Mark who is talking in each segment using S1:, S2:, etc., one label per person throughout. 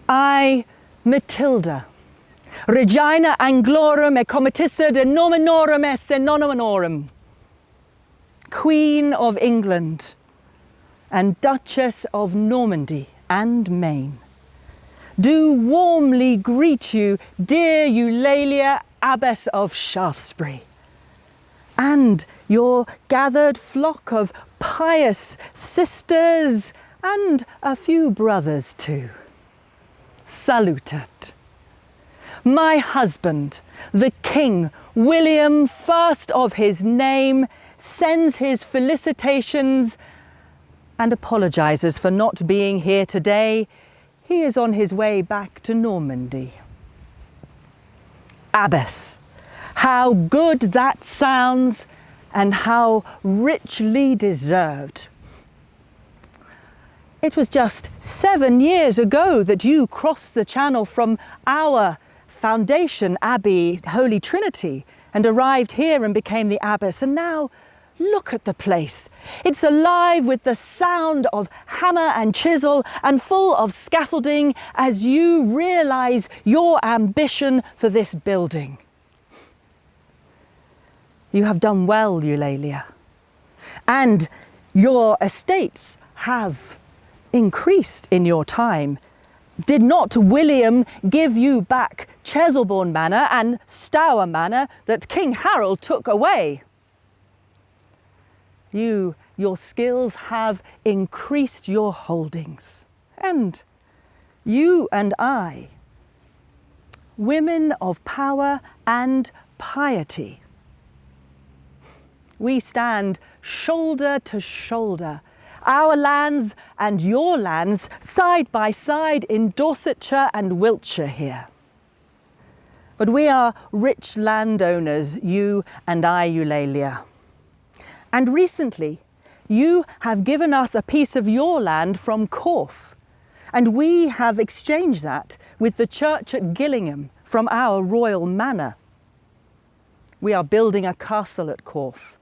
S1: I, Matilda, Regina Anglorum e Comitissa de Nominorum est Nonominorum, Queen of England and Duchess of Normandy and Maine, do warmly greet you, dear Eulalia, Abbess of Shaftesbury, and your gathered flock of pious sisters and a few brothers too. Salutat. My husband, the King, William, first of his name, sends his felicitations and apologises for not being here today. He is on his way back to Normandy. Abbess, how good that sounds and how richly deserved. It was just 7 years ago that you crossed the Channel from our foundation abbey, Holy Trinity, and arrived here and became the abbess. And now look at the place. It's alive with the sound of hammer and chisel and full of scaffolding as you realise your ambition for this building. You have done well, Eulalia, and your estates have increased in your time. Did not William give you back Cheselbourne Manor and Stour Manor that King Harold took away? Your skills have increased your holdings, and you and I, women of power and piety, we stand shoulder to shoulder, our lands and your lands side by side in Dorsetshire and Wiltshire here. But we are rich landowners, you and I, Eulalia. And recently, you have given us a piece of your land from Corfe, and we have exchanged that with the church at Gillingham from our royal manor. We are building a castle at Corfe,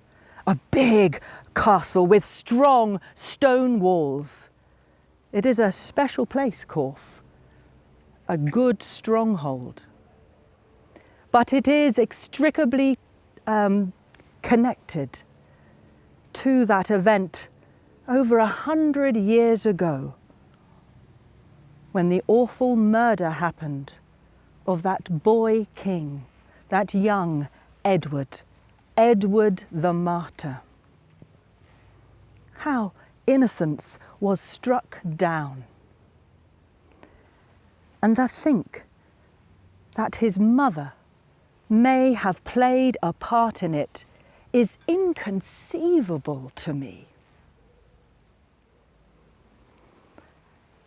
S1: a big castle with strong stone walls. It is a special place, Corfe, a good stronghold. But it is inextricably connected to that event over 100 years ago, when the awful murder happened of that boy king, that young Edward the Martyr. How innocence was struck down. And to think that his mother may have played a part in it is inconceivable to me.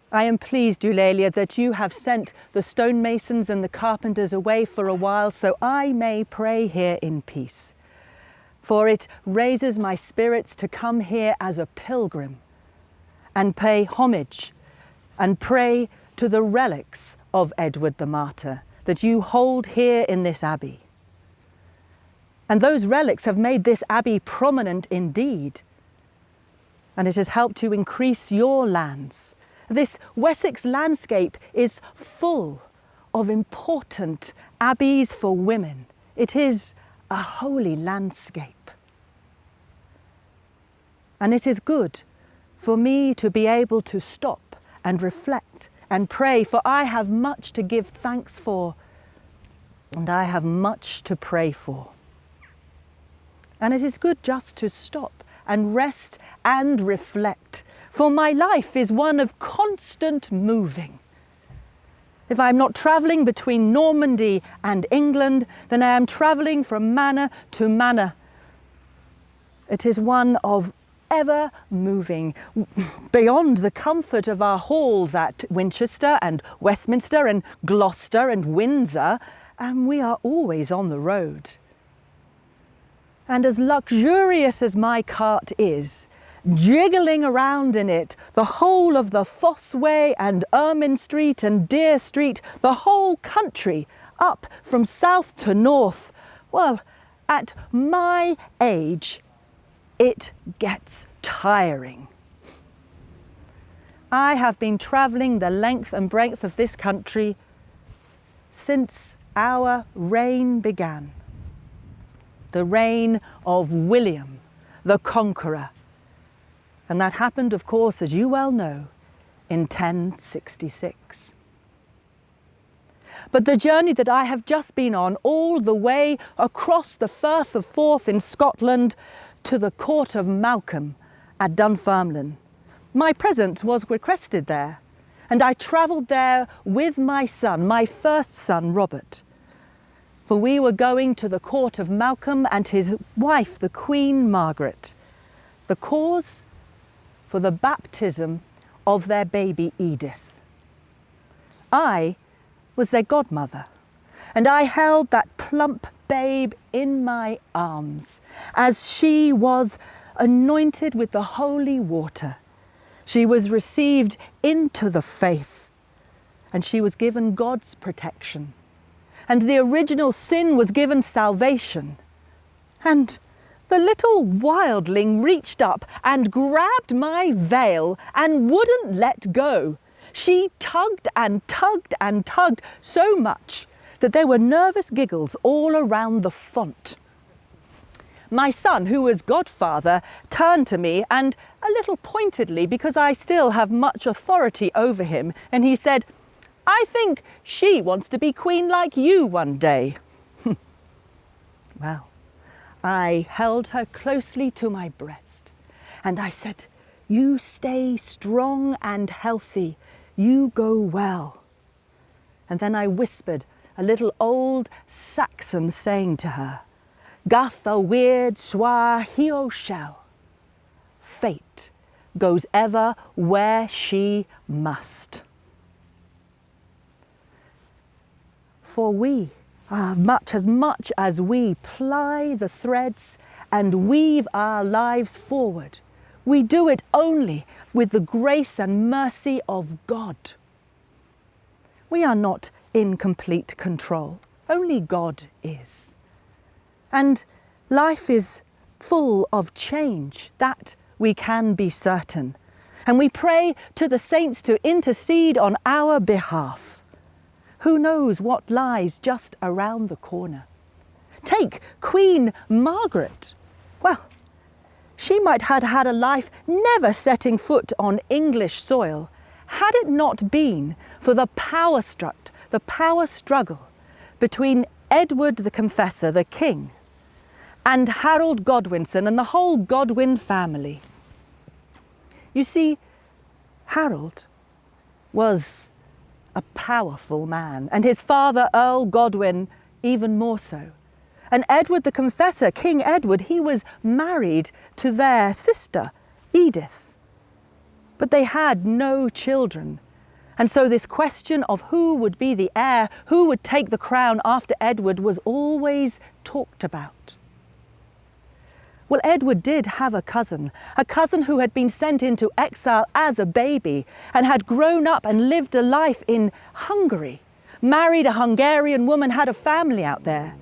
S1: I am pleased, Eulalia, that you have sent the stonemasons and the carpenters away for a while so I may pray here in peace. For it raises my spirits to come here as a pilgrim and pay homage and pray to the relics of Edward the Martyr that you hold here in this abbey. And those relics have made this abbey prominent indeed. And it has helped to increase your lands. This Wessex landscape is full of important abbeys for women. It is a holy landscape. And it is good for me to be able to stop and reflect and pray, for I have much to give thanks for, and I have much to pray for. And it is good just to stop and rest and reflect, for my life is one of constant moving. If I am not travelling between Normandy and England, then I am travelling from manor to manor. It is one of ever moving, beyond the comfort of our halls at Winchester and Westminster and Gloucester and Windsor, and we are always on the road. And as luxurious as my cart is, jiggling around in it, the whole of the Fossway and Ermine Street and Deer Street, the whole country, up from south to north, well, at my age, it gets tiring. I have been travelling the length and breadth of this country since our reign began. The reign of William the Conqueror. And that happened, of course, as you well know, in 1066. But the journey that I have just been on, all the way across the Firth of Forth in Scotland to the court of Malcolm at Dunfermline, my presence was requested there, and I travelled there with my son, my first son, Robert. For we were going to the court of Malcolm and his wife, the Queen Margaret. The cause? For the baptism of their baby Edith. I was their godmother, and I held that plump babe in my arms as she was anointed with the holy water. She was received into the faith, and she was given God's protection. And the original sin was given salvation. And the little wildling reached up and grabbed my veil and wouldn't let go. She tugged and tugged and tugged so much that there were nervous giggles all around the font. My son, who was godfather, turned to me and, a little pointedly, because I still have much authority over him, and he said, "I think she wants to be queen like you one day." Well, I held her closely to my breast and I said, "You stay strong and healthy. You go well." And then I whispered a little old Saxon saying to her, "Gath a weird swar hio shell." Fate goes ever where she must. For we, much as we ply the threads and weave our lives forward, we do it only with the grace and mercy of God. We are not in complete control, only God is. And life is full of change, that we can be certain. And we pray to the saints to intercede on our behalf. Who knows what lies just around the corner? Take Queen Margaret. Well, she might have had a life never setting foot on English soil, had it not been for the power struggle between Edward the Confessor, the king, and Harold Godwinson and the whole Godwin family. You see, Harold was a powerful man, and his father, Earl Godwin, even more so. And Edward the Confessor, King Edward, he was married to their sister, Edith. But they had no children. And so this question of who would be the heir, who would take the crown after Edward, was always talked about. Well, Edward did have a cousin who had been sent into exile as a baby and had grown up and lived a life in Hungary, married a Hungarian woman, had a family out there.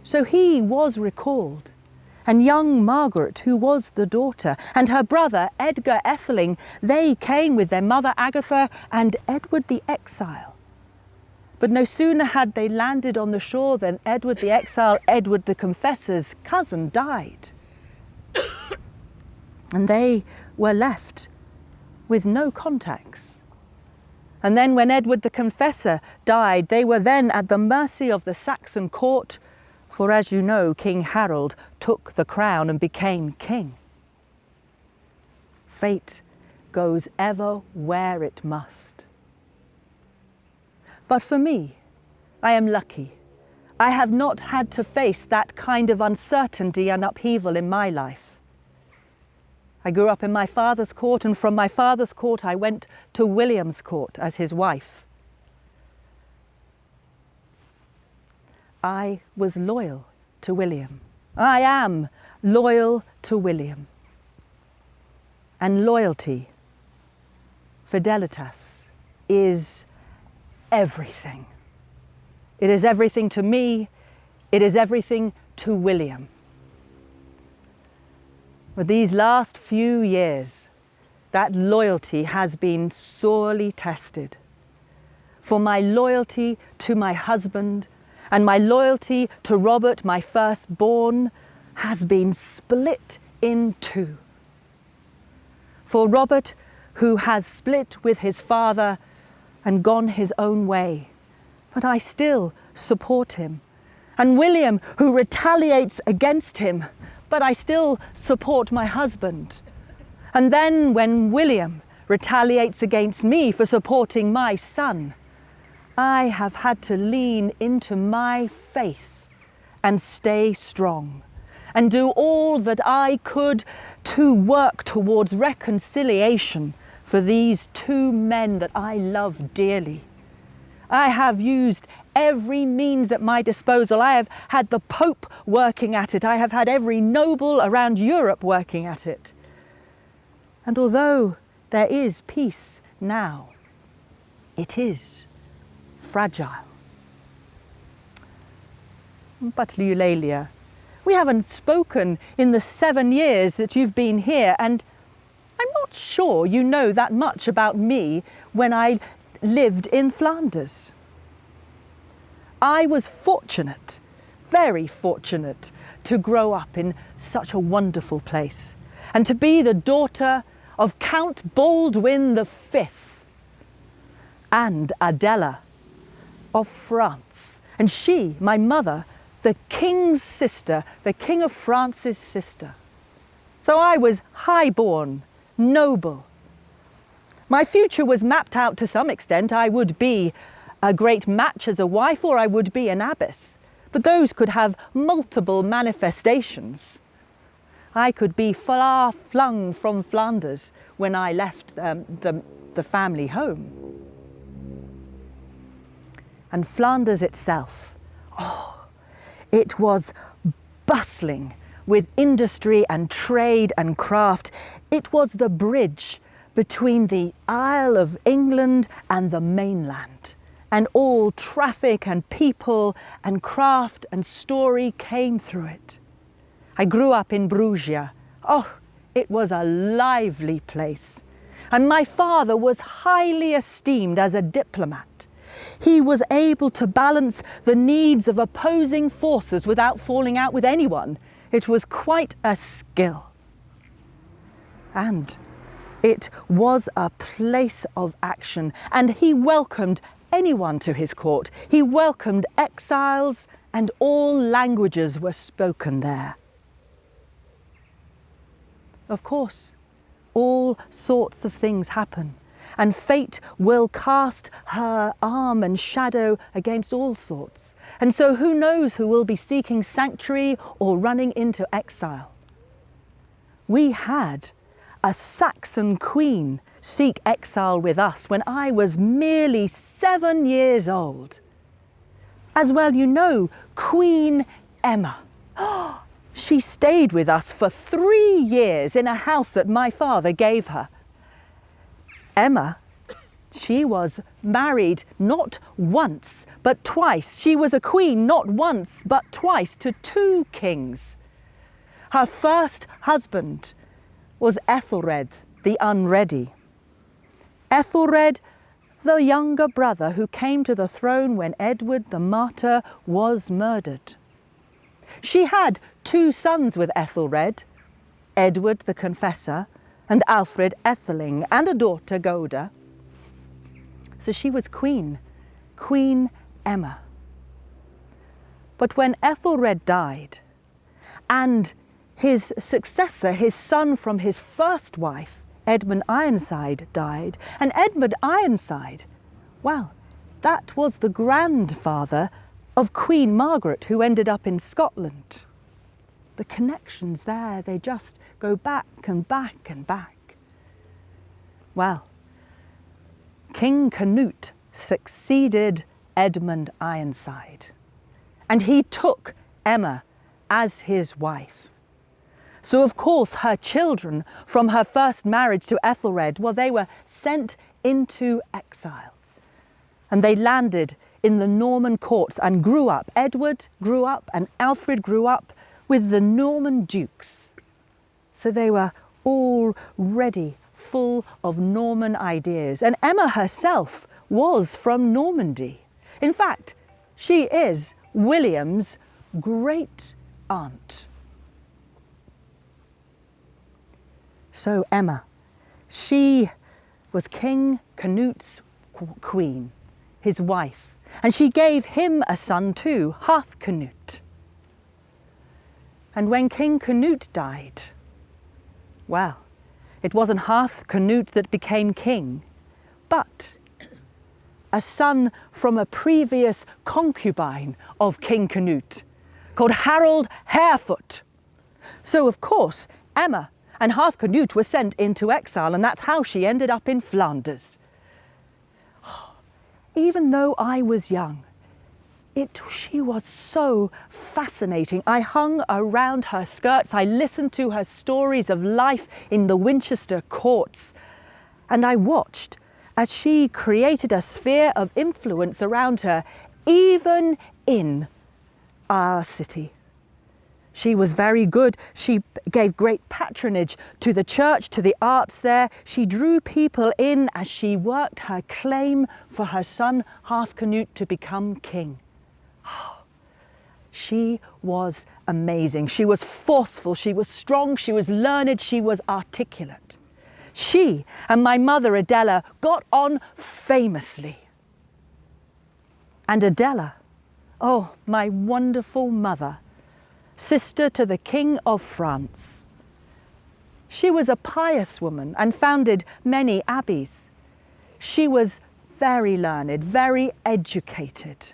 S1: So he was recalled, and young Margaret, who was the daughter, and her brother Edgar Etheling, they came with their mother Agatha and Edward the Exile. But no sooner had they landed on the shore than Edward the Exile, Edward the Confessor's cousin, died. And they were left with no contacts. And then when Edward the Confessor died, they were then at the mercy of the Saxon court, for as you know, King Harold took the crown and became king. Fate goes ever where it must. But for me, I am lucky. I have not had to face that kind of uncertainty and upheaval in my life. I grew up in my father's court, and from my father's court I went to William's court as his wife. I was loyal to William. I am loyal to William. And loyalty, fidelitas, is everything. It is everything to me. It is everything to William. But these last few years, that loyalty has been sorely tested. For my loyalty to my husband and my loyalty to Robert, my firstborn, has been split in two. For Robert, who has split with his father and gone his own way, but I still support him. And William, who retaliates against him, but I still support my husband. And then when William retaliates against me for supporting my son, I have had to lean into my faith and stay strong and do all that I could to work towards reconciliation for these two men that I love dearly. I have used every means at my disposal. I have had the Pope working at it. I have had every noble around Europe working at it. And although there is peace now, it is fragile. But Eulalia, we haven't spoken in the 7 years that you've been here, and I'm not sure you know that much about me when I lived in Flanders. I was fortunate, very fortunate, to grow up in such a wonderful place and to be the daughter of Count Baldwin V and Adela of France. And she, my mother, the king's sister, the King of France's sister. So I was high-born, noble. My future was mapped out to some extent. I would be a great match as a wife, or I would be an abbess. But those could have multiple manifestations. I could be far flung from Flanders when I left the family home. And Flanders itself, it was bustling with industry and trade and craft. It was the bridge between the Isle of England and the mainland. And all traffic and people and craft and story came through it. I grew up in Bruges. It was a lively place. And my father was highly esteemed as a diplomat. He was able to balance the needs of opposing forces without falling out with anyone. It was quite a skill. And it was a place of action, and he welcomed anyone to his court. He welcomed exiles, and all languages were spoken there. Of course, all sorts of things happen, and fate will cast her arm and shadow against all sorts. And so who knows who will be seeking sanctuary or running into exile. We had a Saxon queen seek exile with us when I was merely 7 years old. As well you know, Queen Emma. She stayed with us for 3 years in a house that my father gave her. Emma, she was married not once, but twice. She was a queen not once, but twice to 2 kings. Her first husband was Ethelred the Unready. Ethelred, the younger brother who came to the throne when Edward the Martyr was murdered. She had 2 sons with Ethelred, Edward the Confessor and Alfred Etheling, and a daughter, Goda. So she was Queen Emma. But when Ethelred died, and his successor, his son from his first wife, Edmund Ironside, died, and Edmund Ironside, well, that was the grandfather of Queen Margaret, who ended up in Scotland. The connections there, they just go back and back and back. Well, King Canute succeeded Edmund Ironside, and he took Emma as his wife. So of course her children from her first marriage to Ethelred, well, they were sent into exile. And they landed in the Norman courts and grew up. Edward grew up and Alfred grew up with the Norman dukes. So they were all ready full of Norman ideas. And Emma herself was from Normandy. In fact, she is William's great aunt. So Emma, she was King Canute's queen, his wife, and she gave him a son too, Canute. And when King Canute died, well, it wasn't Canute that became king, but a son from a previous concubine of King Canute called Harold Harefoot. So of course, Emma and Canute were sent into exile, and that's how she ended up in Flanders. Even though I was young, she was so fascinating. I hung around her skirts. I listened to her stories of life in the Winchester courts. And I watched as she created a sphere of influence around her, even in our city. She was very good. She gave great patronage to the church, to the arts there. She drew people in as she worked her claim for her son Canute to become king. She was amazing. She was forceful, she was strong, she was learned, she was articulate. She and my mother Adela got on famously. And Adela, oh, my wonderful mother, sister to the King of France. She was a pious woman and founded many abbeys. She was very learned, very educated.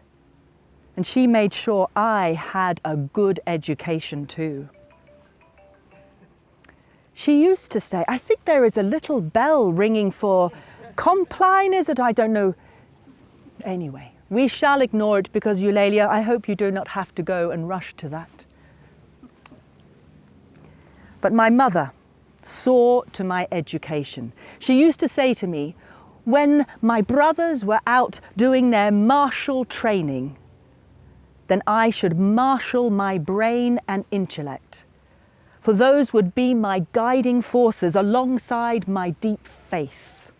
S1: And she made sure I had a good education too. She used to say, I think there is a little bell ringing for Compline, is it? I don't know. Anyway, we shall ignore it because Eulalia, I hope you do not have to go and rush to that. But my mother saw to my education. She used to say to me, when my brothers were out doing their martial training, then I should marshal my brain and intellect, for those would be my guiding forces alongside my deep faith.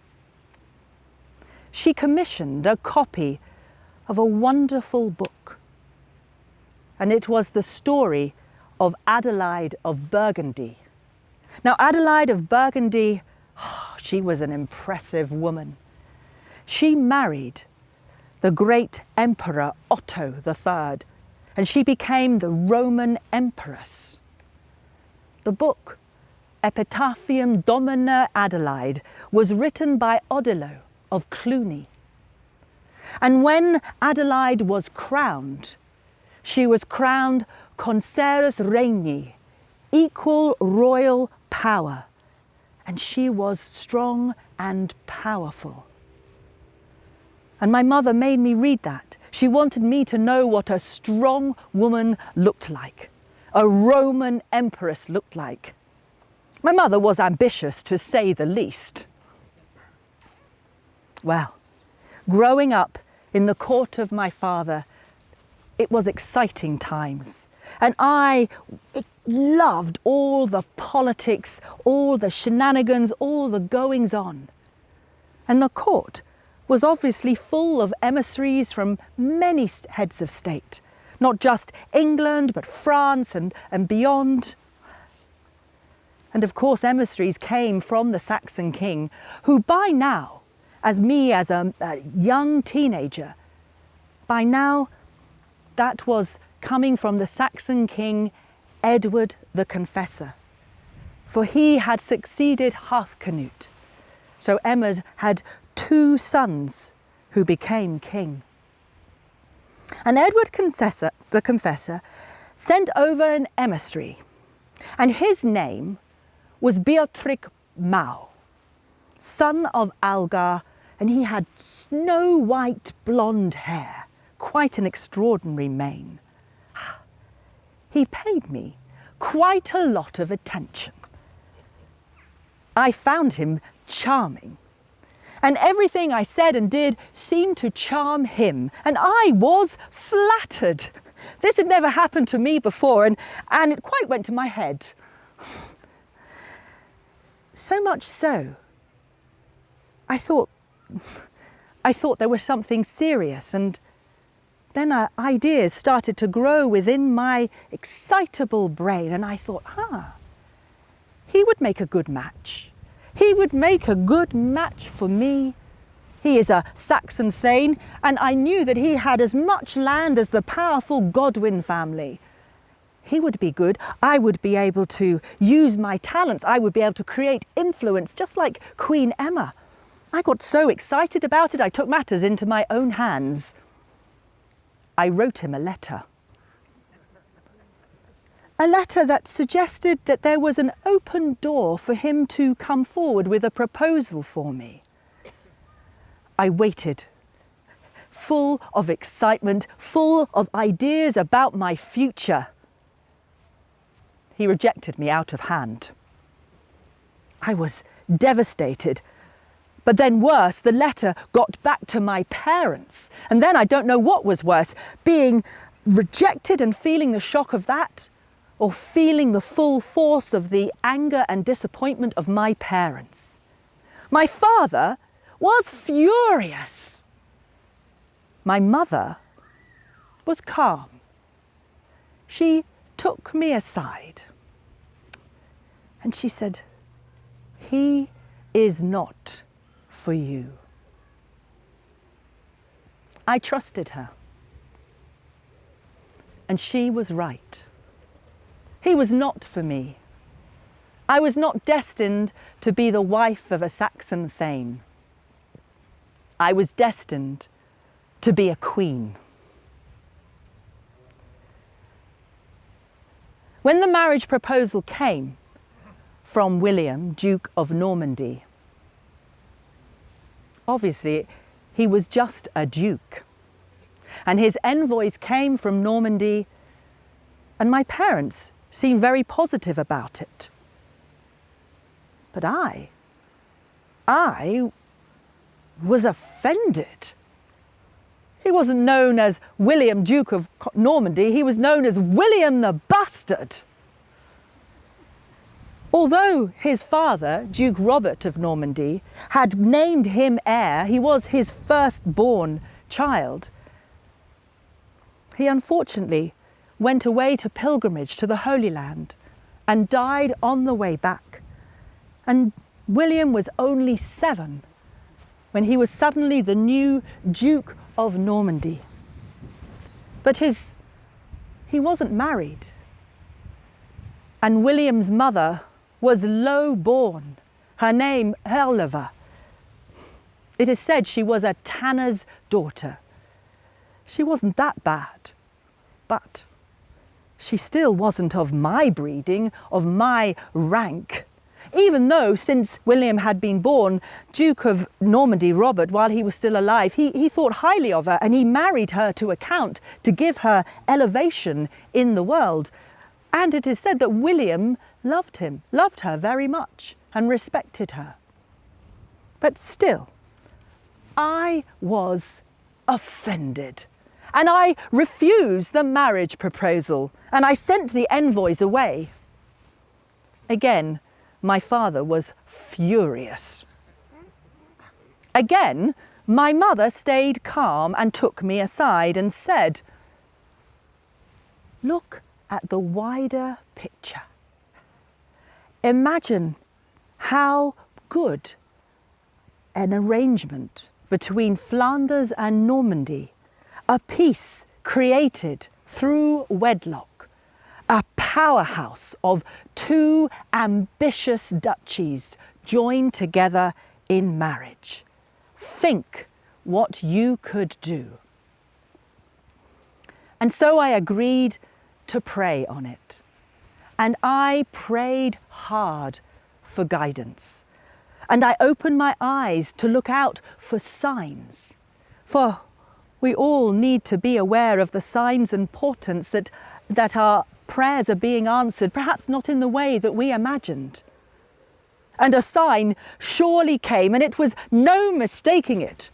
S1: She commissioned a copy of a wonderful book, and it was the story of Adelaide of Burgundy. Now, Adelaide of Burgundy, she was an impressive woman. She married the great Emperor Otto III, and she became the Roman Empress. The book, Epitaphium Domina Adelaide, was written by Odilo of Cluny. And when Adelaide was crowned, she was crowned Conserus Regni, equal royal power, and she was strong and powerful. And my mother made me read that. She wanted me to know what a strong woman looked like, a Roman empress looked like. My mother was ambitious, to say the least. Well, growing up in the court of my father, it was exciting times. And I loved all the politics, all the shenanigans, all the goings on. And the court was obviously full of emissaries from many heads of state, not just England, but France and beyond. And of course, emissaries came from the Saxon king, who by now, as a young teenager, by now that was coming from the Saxon king Edward the Confessor, for he had succeeded Canute. So Emma had 2 sons who became king. And Edward the Confessor sent over an emissary, and his name was Beorhtric Mau, son of Algar, and he had snow-white blonde hair, quite an extraordinary mane. He paid me quite a lot of attention. I found him charming, and everything I said and did seemed to charm him, and I was flattered. This had never happened to me before, and it quite went to my head. So much so I thought there was something serious, and then ideas started to grow within my excitable brain, and I thought, he would make a good match. He would make a good match for me. He is a Saxon thane, and I knew that he had as much land as the powerful Godwin family. He would be good. I would be able to use my talents. I would be able to create influence, just like Queen Emma. I got so excited about it, I took matters into my own hands. I wrote him a letter. A letter that suggested that there was an open door for him to come forward with a proposal for me. I waited, full of excitement, full of ideas about my future. He rejected me out of hand. I was devastated. But then worse, the letter got back to my parents. And then I don't know what was worse, being rejected and feeling the shock of that, or feeling the full force of the anger and disappointment of my parents. My father was furious. My mother was calm. She took me aside and she said, "He is not for you." I trusted her, and she was right. He was not for me. I was not destined to be the wife of a Saxon thane. I was destined to be a queen. When the marriage proposal came from William, Duke of Normandy, obviously he was just a duke, and his envoys came from Normandy, and my parents seemed very positive about it. But I was offended. He wasn't known as William, Duke of Normandy, he was known as William the Bastard. Although his father, Duke Robert of Normandy, had named him heir, he was his firstborn child, he unfortunately went away to pilgrimage to the Holy Land and died on the way back. And William was only 7 when he was suddenly the new Duke of Normandy. But he wasn't married. And William's mother was low-born. Her name, Herleva. It is said she was a tanner's daughter. She wasn't that bad, but she still wasn't of my breeding, of my rank. Even though, since William had been born, Duke of Normandy, Robert, while he was still alive, he thought highly of her, and he married her to account to give her elevation in the world. And it is said that William loved her very much, and respected her. But still, I was offended. And I refused the marriage proposal, and I sent the envoys away. Again, my father was furious. Again, my mother stayed calm and took me aside and said, "Look at the wider picture. Imagine how good an arrangement between Flanders and Normandy, a peace created through wedlock, a powerhouse of 2 ambitious duchies joined together in marriage. Think what you could do." And so I agreed to pray on it. And I prayed hard for guidance. And I opened my eyes to look out for signs. For we all need to be aware of the signs and portents that our prayers are being answered, perhaps not in the way that we imagined. And a sign surely came, and it was no mistaking it.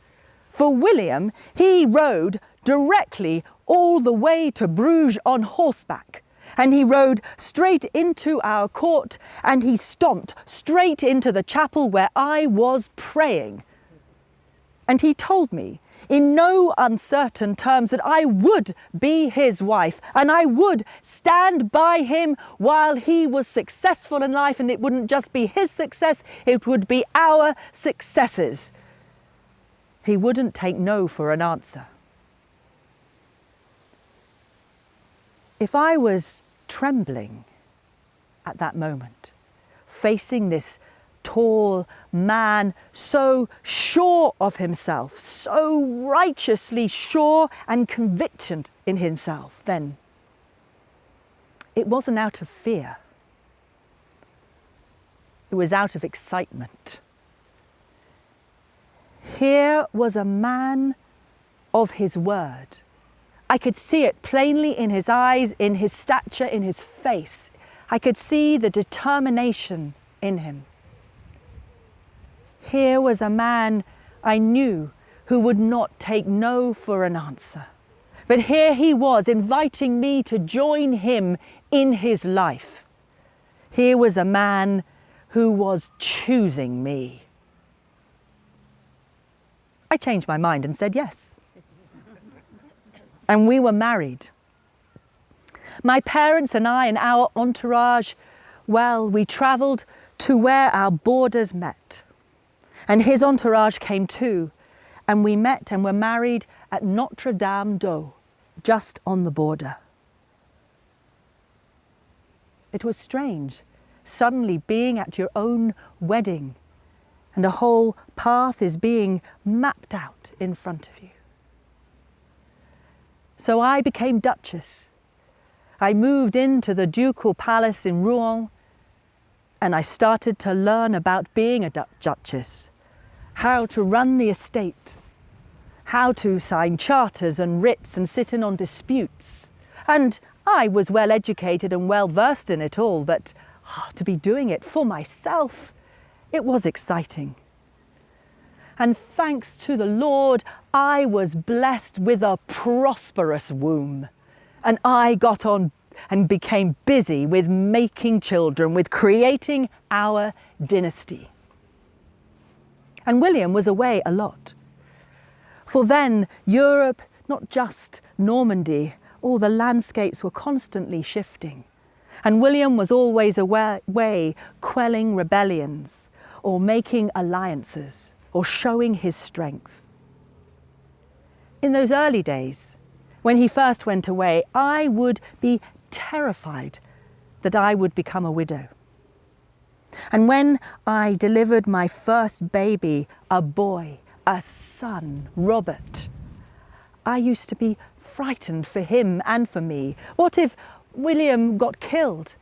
S1: For William, he rode directly all the way to Bruges on horseback. And he rode straight into our court, and he stomped straight into the chapel where I was praying. And he told me in no uncertain terms that I would be his wife and I would stand by him while he was successful in life, and it wouldn't just be his success, it would be our successes. He wouldn't take no for an answer. If I was trembling at that moment, facing this tall man so sure of himself, so righteously sure and convicted in himself, then it wasn't out of fear. It was out of excitement. Here was a man of his word. I could see it plainly in his eyes, in his stature, in his face. I could see the determination in him. Here was a man I knew who would not take no for an answer. But here he was inviting me to join him in his life. Here was a man who was choosing me. I changed my mind and said yes. And we were married. My parents and I and our entourage, well, we travelled to where our borders met. And his entourage came too. And we met and were married at Notre Dame d'Eau, just on the border. It was strange, suddenly being at your own wedding, and the whole path is being mapped out in front of you. So I became Duchess. I moved into the ducal palace in Rouen, and I started to learn about being a Duchess, how to run the estate, how to sign charters and writs and sit in on disputes. And I was well educated and well versed in it all, but to be doing it for myself, it was exciting. And thanks to the Lord, I was blessed with a prosperous womb. And I got on and became busy with making children, with creating our dynasty. And William was away a lot. For then, Europe, not just Normandy, all the landscapes were constantly shifting. And William was always away quelling rebellions or making alliances or showing his strength. In those early days, when he first went away, I would be terrified that I would become a widow. And when I delivered my first baby, a boy, a son, Robert, I used to be frightened for him and for me. What if William got killed?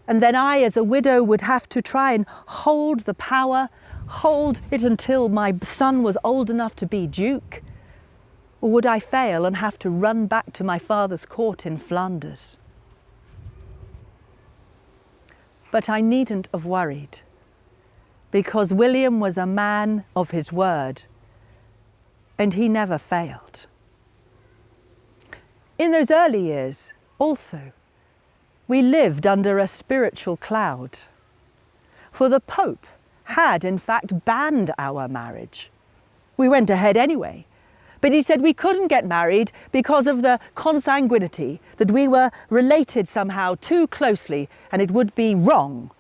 S1: And then I, as a widow, would have to try and hold the power, hold it until my son was old enough to be Duke? Or would I fail and have to run back to my father's court in Flanders? But I needn't have worried, because William was a man of his word, and he never failed. In those early years, also, we lived under a spiritual cloud, for the Pope had, in fact, banned our marriage. We went ahead anyway, but he said we couldn't get married because of the consanguinity, that we were related somehow too closely and it would be wrong.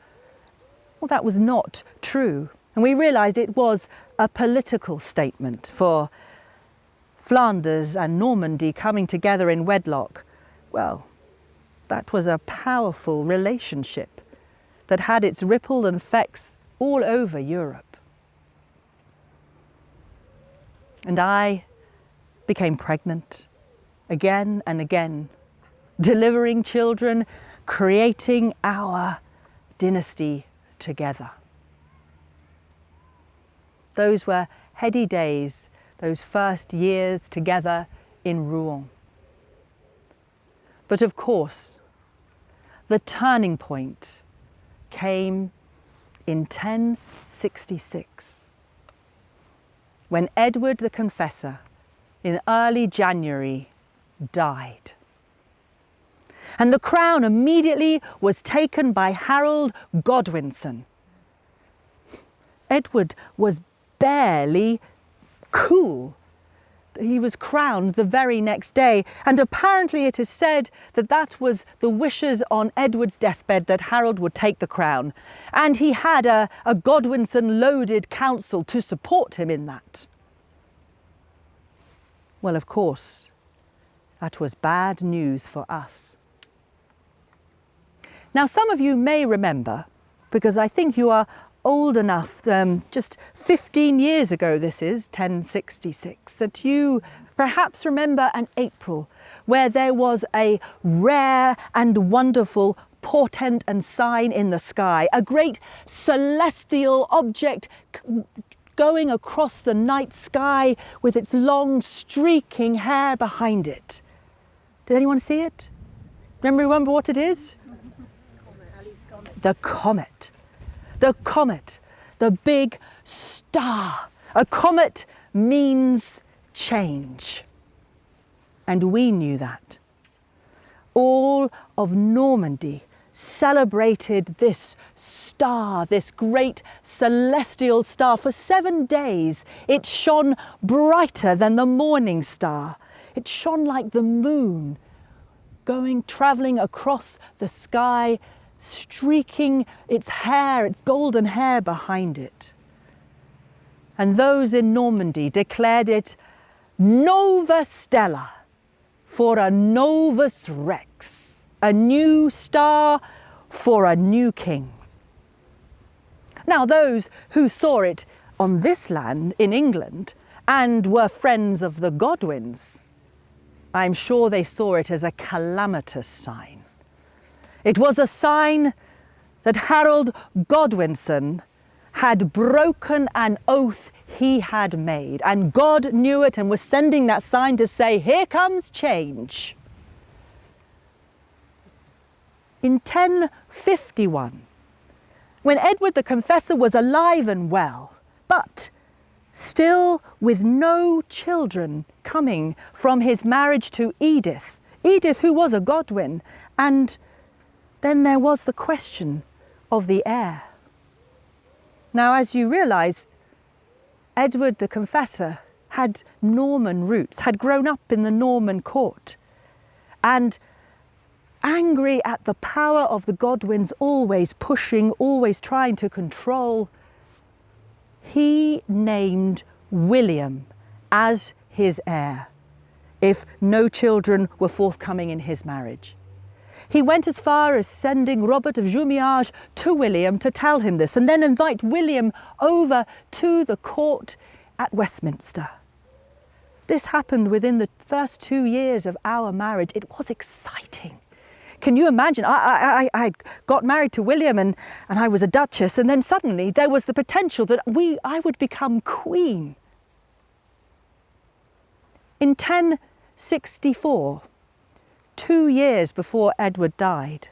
S1: Well, that was not true, and we realised it was a political statement, for Flanders and Normandy coming together in wedlock, well, that was a powerful relationship that had its ripple and effects all over Europe. And I became pregnant again and again, delivering children, creating our dynasty together. Those were heady days, those first years together in Rouen. But of course, the turning point came in 1066, when Edward the Confessor, in early January, died. And the crown immediately was taken by Harold Godwinson. Edward was barely cool. He was crowned the very next day, and apparently it is said that that was the wishes on Edward's deathbed, that Harold would take the crown. And he had a Godwinson-loaded council to support him in that. Well, of course, that was bad news for us. Now, some of you may remember, because I think you are old enough, just 15 years ago this is, 1066, that you perhaps remember an April where there was a rare and wonderful portent and sign in the sky, a great celestial object going across the night sky with its long streaking hair behind it. Did anyone see it? Remember what it is? The comet. The comet, the big star. A comet means change. And we knew that. All of Normandy celebrated this star, this great celestial star. For 7 days, it shone brighter than the morning star. It shone like the moon, traveling across the sky, streaking its hair, its golden hair behind it. And those in Normandy declared it Nova Stella for a Novus Rex, a new star for a new king. Now, those who saw it on this land in England and were friends of the Godwins, I'm sure they saw it as a calamitous sign. It was a sign that Harold Godwinson had broken an oath he had made, and God knew it and was sending that sign to say, here comes change. In 1051, when Edward the Confessor was alive and well, but still with no children coming from his marriage to Edith, who was a Godwin, and then there was the question of the heir. Now, as you realise, Edward the Confessor had Norman roots, had grown up in the Norman court, and angry at the power of the Godwins, always pushing, always trying to control, he named William as his heir, if no children were forthcoming in his marriage. He went as far as sending Robert of Jumièges to William to tell him this, and then invite William over to the court at Westminster. This happened within the first 2 years of our marriage. It was exciting. Can you imagine? I got married to William and I was a duchess, and then suddenly there was the potential that I would become queen. In 1064, 2 years before Edward died,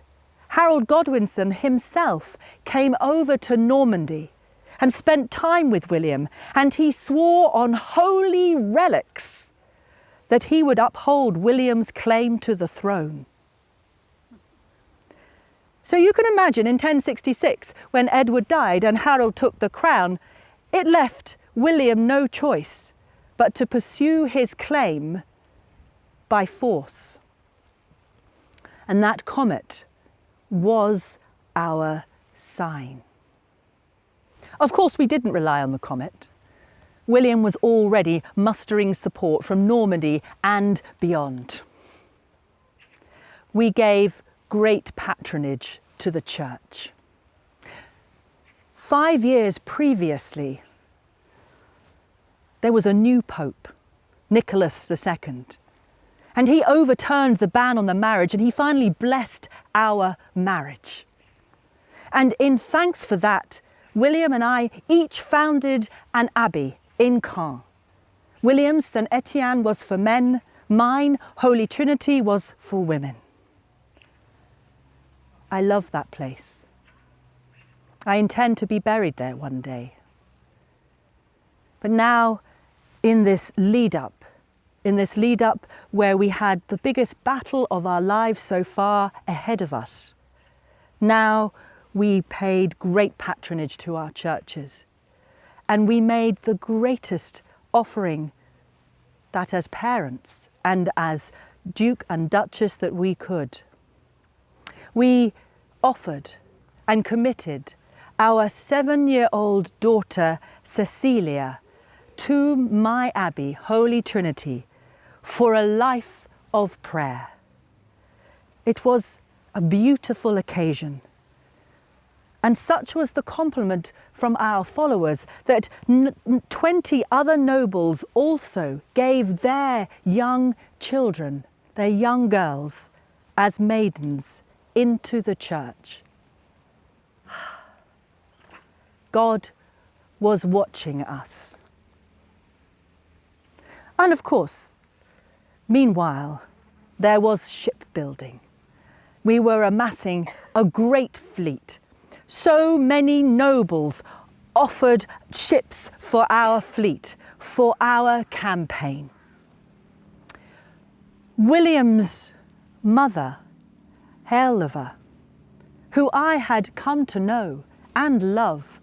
S1: Harold Godwinson himself came over to Normandy and spent time with William, and he swore on holy relics that he would uphold William's claim to the throne. So you can imagine in 1066, when Edward died and Harold took the crown, it left William no choice but to pursue his claim by force. And that comet was our sign. Of course, we didn't rely on the comet. William was already mustering support from Normandy and beyond. We gave great patronage to the church. 5 years previously, there was a new pope, Nicholas II. And he overturned the ban on the marriage, and he finally blessed our marriage. And in thanks for that, William and I each founded an abbey in Caen. William's St. Etienne was for men, mine, Holy Trinity, was for women. I love that place. I intend to be buried there one day. But now, in this lead up where we had the biggest battle of our lives so far ahead of us, now we paid great patronage to our churches, and we made the greatest offering that as parents and as Duke and Duchess that we could. We offered and committed our 7-year-old daughter Cecilia to my Abbey, Holy Trinity, for a life of prayer. It was a beautiful occasion. And such was the compliment from our followers that 20 other nobles also gave their young children, their young girls, as maidens into the church. God was watching us. And of course, meanwhile, there was shipbuilding. We were amassing a great fleet. So many nobles offered ships for our fleet, for our campaign. William's mother, Herleva, who I had come to know and love,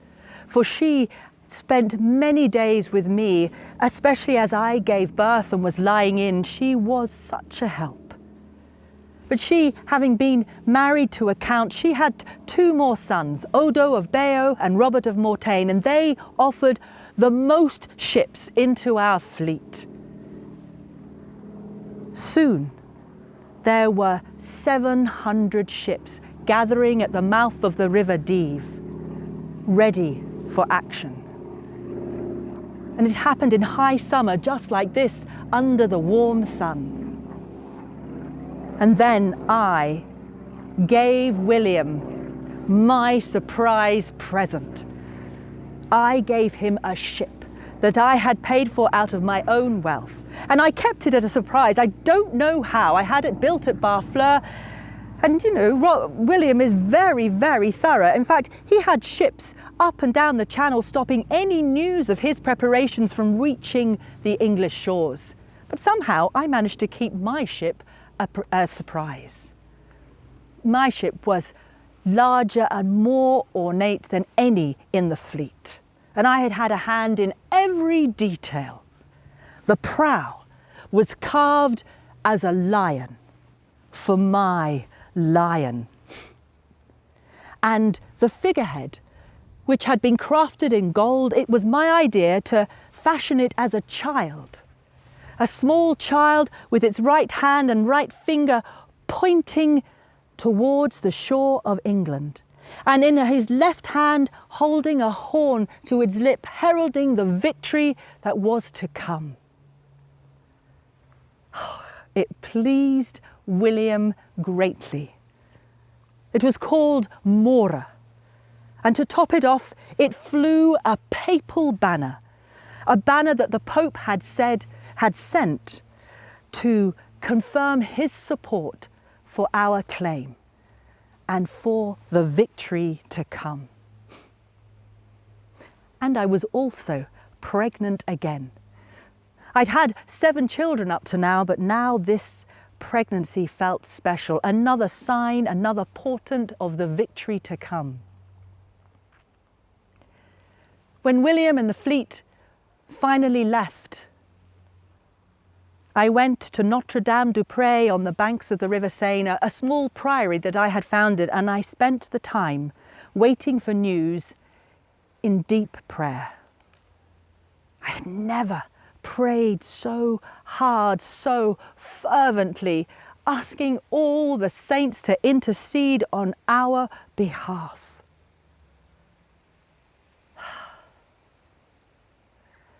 S1: for she spent many days with me, especially as I gave birth and was lying in. She was such a help. But she, having been married to a count, she had 2 more sons, Odo of Bayeux and Robert of Mortain, and they offered the most ships into our fleet. Soon, there were 700 ships gathering at the mouth of the River Dives, ready for action. And it happened in high summer, just like this, under the warm sun. And then I gave William my surprise present. I gave him a ship that I had paid for out of my own wealth. And I kept it as a surprise. I don't know how. I had it built at Barfleur. And you know, William is very, very thorough. In fact, he had ships up and down the channel stopping any news of his preparations from reaching the English shores. But somehow I managed to keep my ship a surprise. My ship was larger and more ornate than any in the fleet, and I had had a hand in every detail. The prow was carved as a lion for my lion, and the figurehead, which had been crafted in gold, it was my idea to fashion it as a child. A small child with its right hand and right finger pointing towards the shore of England, and in his left hand holding a horn to its lip, heralding the victory that was to come. It pleased William greatly. It was called Mora, and to top it off, it flew a papal banner, a banner that the Pope had sent to confirm his support for our claim and for the victory to come. And I was also pregnant again. I'd had 7 children up to now, but now this pregnancy felt special, another sign, another portent of the victory to come. When William and the fleet finally left, I went to Notre Dame du Pré on the banks of the River Seine, a small priory that I had founded, and I spent the time waiting for news in deep prayer. I had never prayed so hard, so fervently, asking all the saints to intercede on our behalf.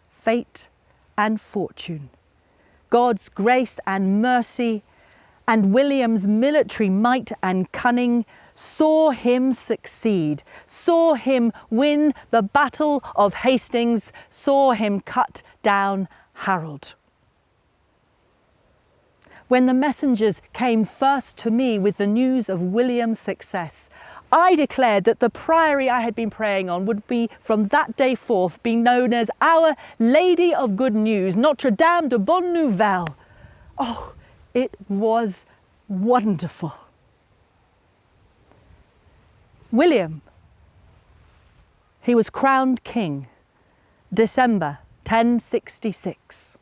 S1: Fate and fortune, God's grace and mercy, and William's military might and cunning saw him succeed, saw him win the Battle of Hastings, saw him cut down Harold. When the messengers came first to me with the news of William's success, I declared that the priory I had been praying on would be from that day forth be known as Our Lady of Good News, Notre Dame de Bonne Nouvelle. Oh, it was wonderful. William, he was crowned king, December 1066.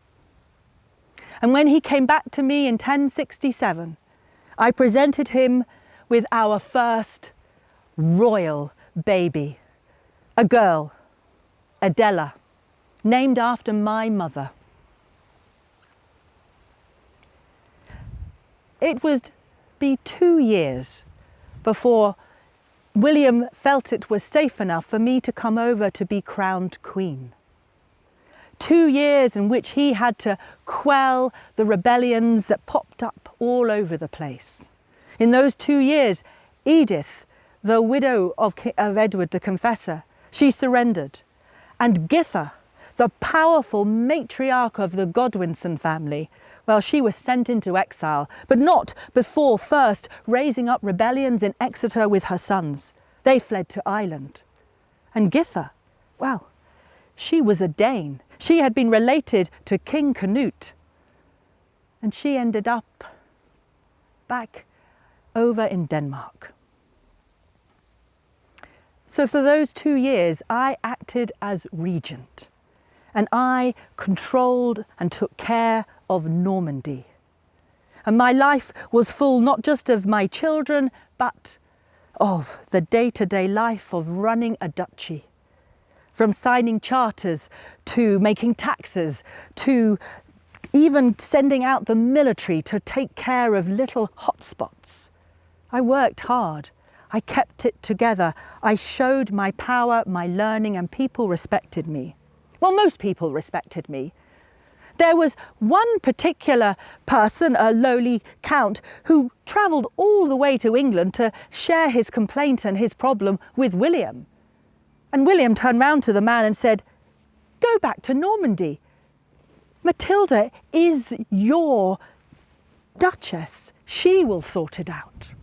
S1: And when he came back to me in 1067, I presented him with our first royal baby, a girl, Adela, named after my mother. It would be 2 years before William felt it was safe enough for me to come over to be crowned queen. 2 years in which he had to quell the rebellions that popped up all over the place. In those 2 years, Edith, the widow of Edward the Confessor, she surrendered. And Githa, the powerful matriarch of the Godwinson family, well, she was sent into exile, but not before first raising up rebellions in Exeter with her sons. They fled to Ireland. And Githa, well, she was a Dane. She had been related to King Canute. And she ended up back over in Denmark. So for those 2 years, I acted as regent. And I controlled and took care of Normandy. And my life was full not just of my children, but of the day-to-day life of running a duchy. From signing charters to making taxes to even sending out the military to take care of little hotspots. I worked hard. I kept it together. I showed my power, my learning, and people respected me. Well, most people respected me. There was one particular person, a lowly count, who travelled all the way to England to share his complaint and his problem with William. And William turned round to the man and said, "Go back to Normandy. Matilda is your Duchess. She will sort it out."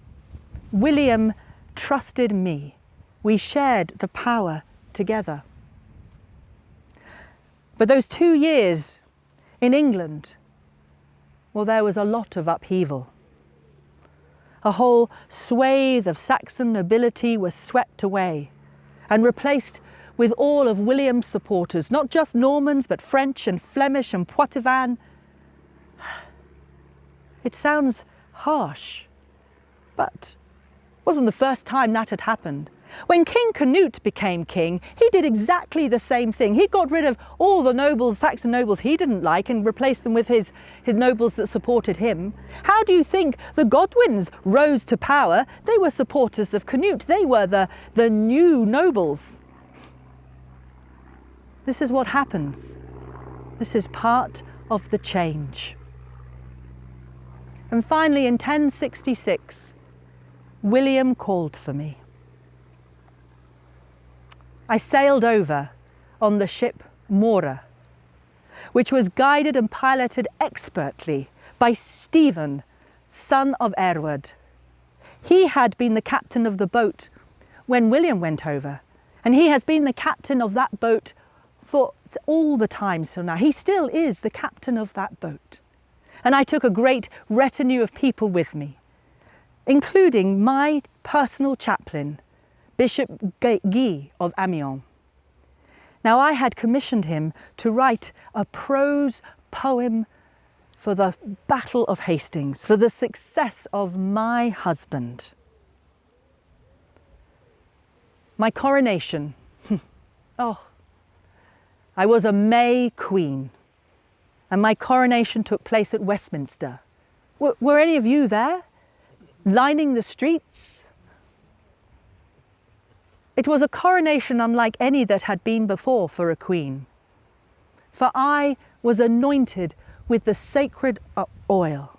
S1: William trusted me. We shared the power together. But those 2 years in England, well, there was a lot of upheaval. A whole swathe of Saxon nobility was swept away and replaced with all of William's supporters, not just Normans, but French and Flemish and Poitevin. It sounds harsh, but it wasn't the first time that had happened. When King Canute became king, he did exactly the same thing. He got rid of all the nobles, Saxon nobles he didn't like, and replaced them with his nobles that supported him. How do you think the Godwins rose to power? They were supporters of Canute. They were the new nobles. This is what happens. This is part of the change. And finally, in 1066, William called for me. I sailed over on the ship Mora, which was guided and piloted expertly by Stephen, son of Erward. He had been the captain of the boat when William went over, and he has been the captain of that boat for all the time till now. He still is the captain of that boat. And I took a great retinue of people with me, including my personal chaplain, Bishop Guy of Amiens. Now, I had commissioned him to write a prose poem for the Battle of Hastings, for the success of my husband. My coronation, I was a May Queen, and my coronation took place at Westminster. Were any of you there, lining the streets? It was a coronation unlike any that had been before for a queen. For I was anointed with the sacred oil.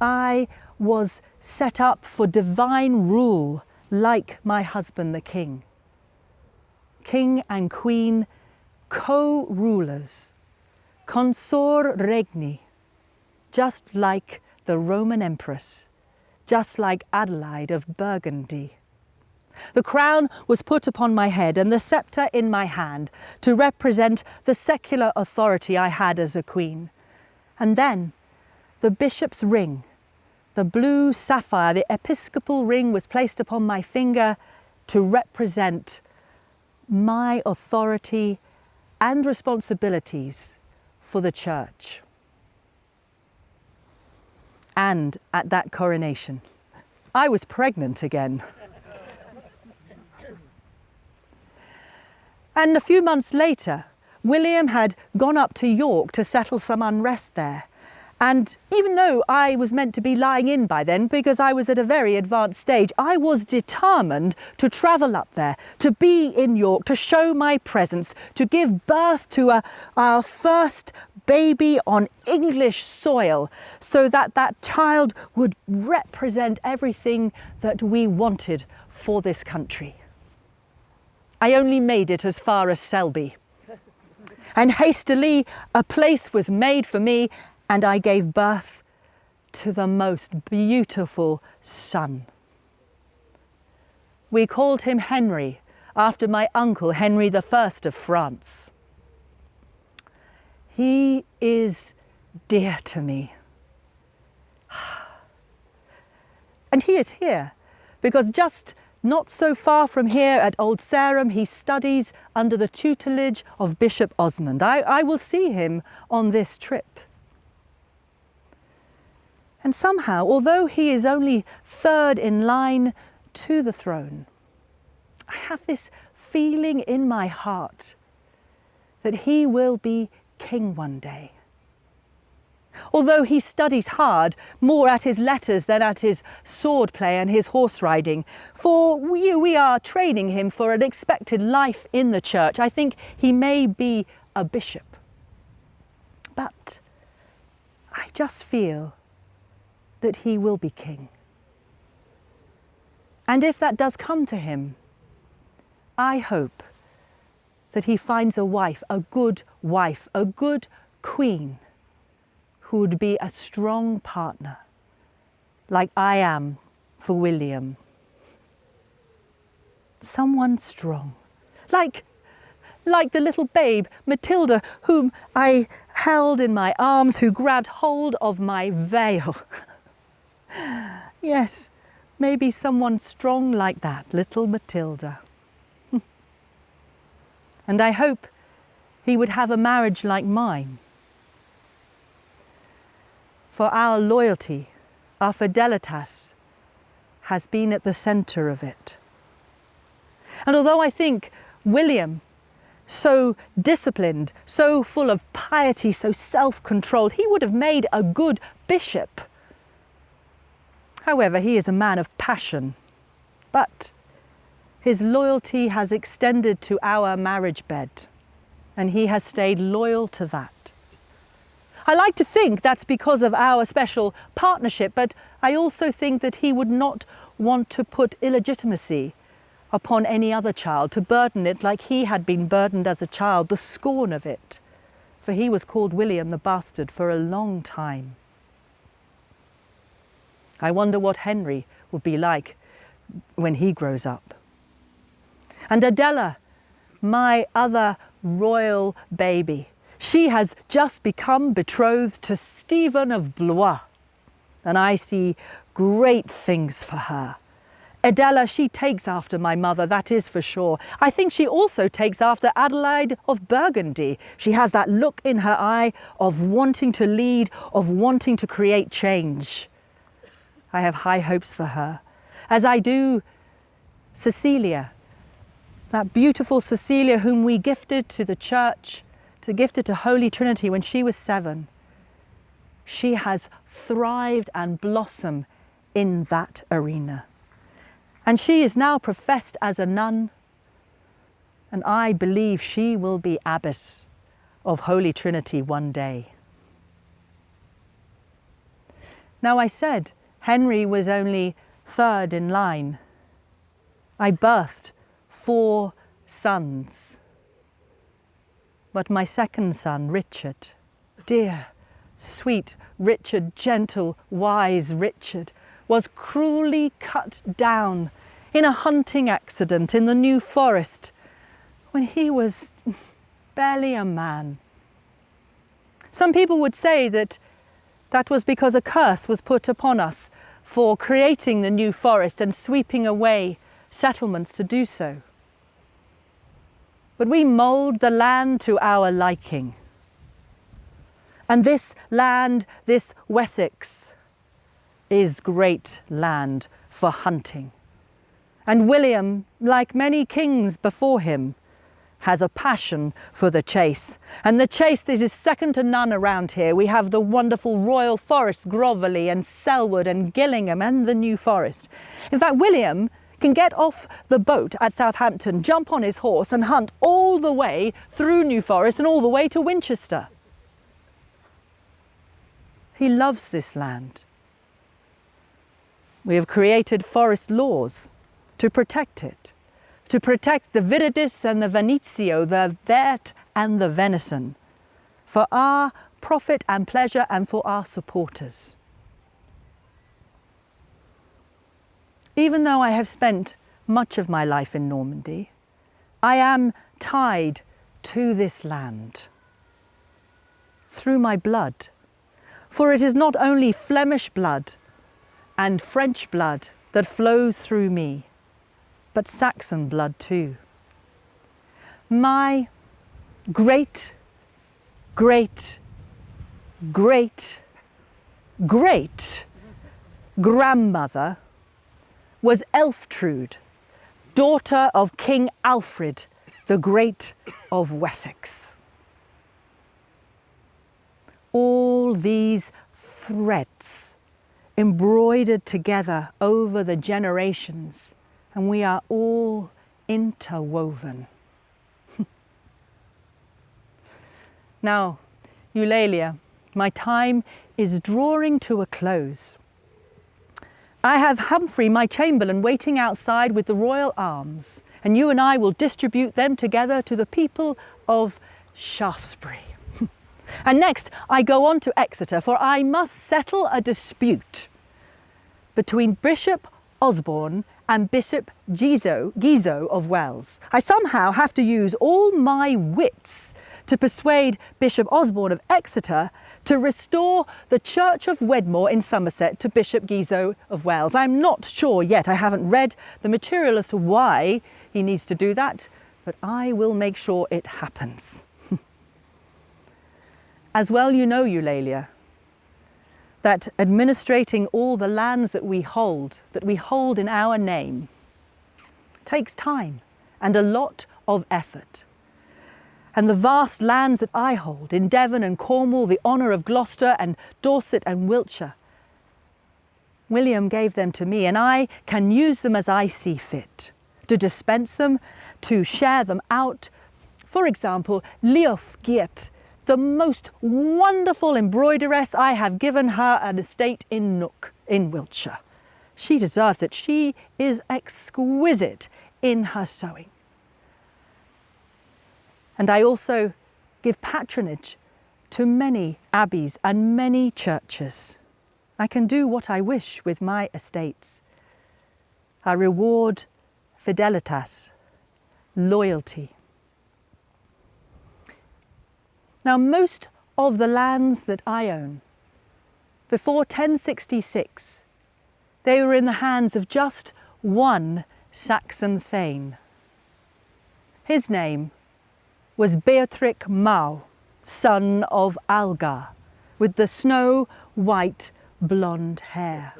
S1: I was set up for divine rule like my husband the king. King and queen, co-rulers, consor regni, just like the Roman empress, just like Adelaide of Burgundy. The crown was put upon my head and the sceptre in my hand to represent the secular authority I had as a queen. And then the bishop's ring, the blue sapphire, the episcopal ring, was placed upon my finger to represent my authority and responsibilities for the church. And at that coronation, I was pregnant again. And a few months later, William had gone up to York to settle some unrest there. And even though I was meant to be lying in by then, because I was at a very advanced stage, I was determined to travel up there, to be in York, to show my presence, to give birth to our first baby on English soil, so that that child would represent everything that we wanted for this country. I only made it as far as Selby. And hastily, a place was made for me, and I gave birth to the most beautiful son. We called him Henry, after my uncle Henry I of France. He is dear to me. And he is here, because just not so far from here at Old Sarum, he studies under the tutelage of Bishop Osmond. I will see him on this trip. And somehow, although he is only third in line to the throne, I have this feeling in my heart that he will be king one day. Although he studies hard, more at his letters than at his sword play and his horse riding, for we are training him for an expected life in the church. I think he may be a bishop. But I just feel that he will be king. And if that does come to him, I hope that he finds a wife, a good queen, who would be a strong partner, like I am for William. Someone strong, like the little babe, Matilda, whom I held in my arms, who grabbed hold of my veil. Yes, maybe someone strong like that, little Matilda. And I hope he would have a marriage like mine. For our loyalty, our fidelitas, has been at the centre of it. And although I think William, so disciplined, so full of piety, so self-controlled, he would have made a good bishop. However, he is a man of passion, but his loyalty has extended to our marriage bed, and he has stayed loyal to that. I like to think that's because of our special partnership, but I also think that he would not want to put illegitimacy upon any other child, to burden it like he had been burdened as a child, the scorn of it, for he was called William the Bastard for a long time. I wonder what Henry will be like when he grows up. And Adela, my other royal baby, she has just become betrothed to Stephen of Blois, and I see great things for her. Adela, she takes after my mother, that is for sure. I think she also takes after Adelaide of Burgundy. She has that look in her eye of wanting to lead, of wanting to create change. I have high hopes for her, as I do Cecilia, that beautiful Cecilia whom we gifted to the church, gifted to Holy Trinity when she was 7. She has thrived and blossomed in that arena. And she is now professed as a nun, and I believe she will be abbess of Holy Trinity one day. Now, I said Henry was only third in line. I birthed 4 sons. But my second son, Richard, dear, sweet Richard, gentle, wise Richard, was cruelly cut down in a hunting accident in the New Forest when he was barely a man. Some people would say that that was because a curse was put upon us for creating the New Forest and sweeping away settlements to do so. but we mould the land to our liking. And this land, this Wessex, is great land for hunting. And William, like many kings before him, has a passion for the chase. And the chase that is second to none around here. We have the wonderful Royal Forest, Grovelly and Selwood and Gillingham and the New Forest. In fact, William can get off the boat at Southampton, jump on his horse and hunt all the way through New Forest and all the way to Winchester. He loves this land. We have created forest laws to protect it, to protect the viridis and the venitio, the vert and the venison, for our profit and pleasure and for our supporters. Even though I have spent much of my life in Normandy, I am tied to this land through my blood, for it is not only Flemish blood and French blood that flows through me, but Saxon blood too. My great, great, great, great grandmother was Elftrude, daughter of King Alfred the Great of Wessex. All these threads embroidered together over the generations, and we are all interwoven. Now, Eulalia, my time is drawing to a close. I have Humphrey, my chamberlain, waiting outside with the royal arms, and you and I will distribute them together to the people of Shaftesbury. And next I go on to Exeter, for I must settle a dispute between Bishop Osborne and Bishop Guizot of Wells. I somehow have to use all my wits to persuade Bishop Osborne of Exeter to restore the Church of Wedmore in Somerset to Bishop Guizot of Wells. I'm not sure yet. I haven't read the material as to why he needs to do that, but I will make sure it happens. As well you know, Eulalia, that administrating all the lands that we hold in our name, takes time and a lot of effort. And the vast lands that I hold in Devon and Cornwall, the honour of Gloucester and Dorset and Wiltshire, William gave them to me, and I can use them as I see fit, to dispense them, to share them out. For example, Leof Geert, the most wonderful embroideress, I have given her an estate in Nook in Wiltshire. She deserves it. She is exquisite in her sewing. And I also give patronage to many abbeys and many churches. I can do what I wish with my estates. I reward fidelitas, loyalty. Now, most of the lands that I own, before 1066, they were in the hands of just one Saxon thane. His name was Beorhtric Mau, son of Algar, with the snow-white blonde hair.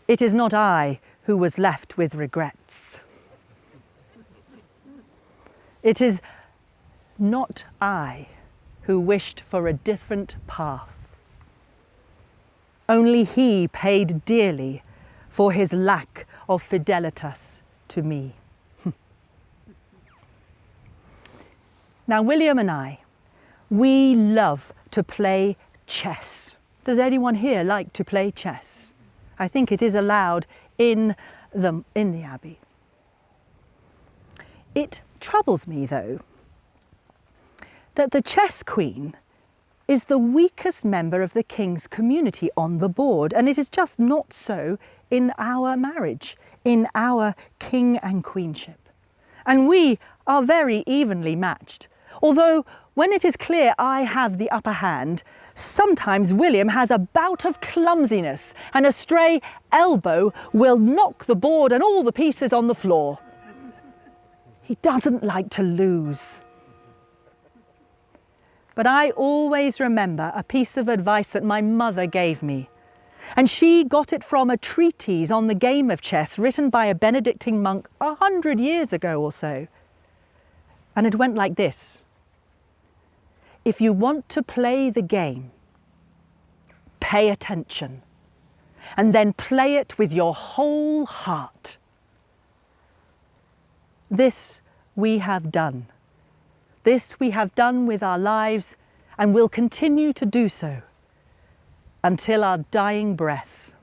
S1: It is not I who was left with regrets. It is not I who wished for a different path. Only he paid dearly for his lack of fidelitas to me. Now, William and I, we love to play chess. Does anyone here like to play chess? I think it is allowed in the Abbey. It troubles me, though, that the chess queen is the weakest member of the king's community on the board, and it is just not so in our marriage, in our king and queenship. And we are very evenly matched, Although, when it is clear I have the upper hand, sometimes William has a bout of clumsiness and a stray elbow will knock the board and all the pieces on the floor. He doesn't like to lose. But I always remember a piece of advice that my mother gave me, and she got it from a treatise on the game of chess written by a Benedictine monk 100 years ago or so. And it went like this: if you want to play the game, pay attention, and then play it with your whole heart. This we have done. This we have done with our lives and will continue to do so until our dying breath.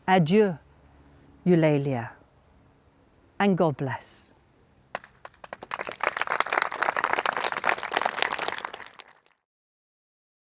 S1: Adieu, Eulalia, and God bless.